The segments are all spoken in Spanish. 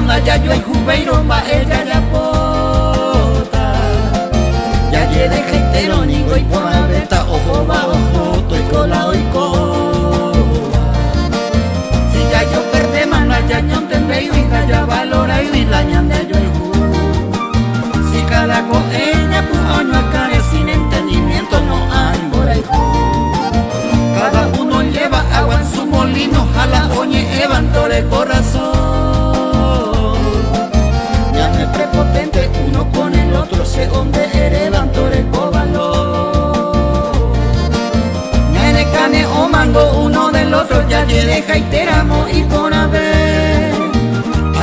na ya yo el jubeiro ma ella ya pota. Ya lleve jaitero nigo y por la venta ojo va ojo, toy cola hoy cola. Si ya yo perdé mana ya ñon tendré y ya valora y la ñande yo el ju. Si cada con ella puño acá es sin entendimiento no hay por el ju. Cada uno lleva agua en su molino, jala oñe evantore el corazón. Ya no es prepotente uno con el otro, se donde erevantore el cobalón. Ya ne cane o mango uno del otro, ya lleve jaiteramo y por haber.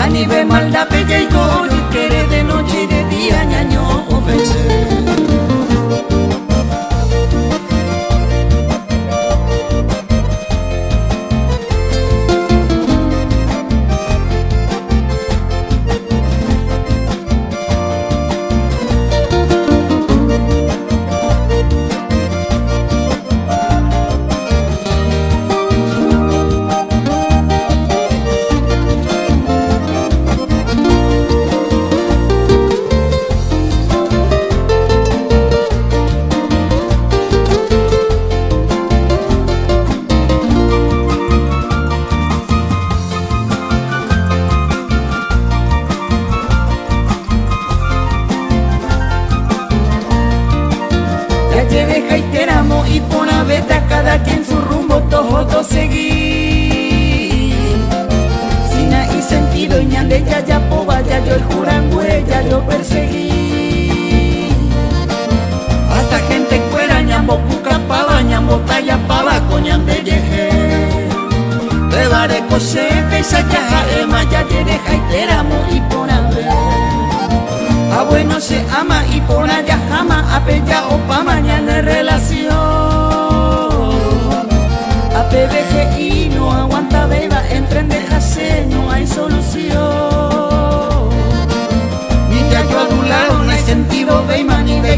A nivel maldad pella y coño, quiere de noche y de día ñaño ofrecer. Lleve jaiteramo y por una vez a cada quien su rumbo todo seguir. Sin ahí sentido y ñande ya poba, ya yo el jurangüe, ya yo perseguí. Hasta gente cuera, ñambo puca pava, ñambo talla pava, coñande yeje. Rebare cosepe y sayaja ema, ya lleve jaiteramo y por una vez. A bueno se ama y por allá jama, a pella o pa mañana relación. A PBGI no aguanta beba, emprenderse no hay solución. Ni ya yo a tu lado no hay sentido, beba, ni de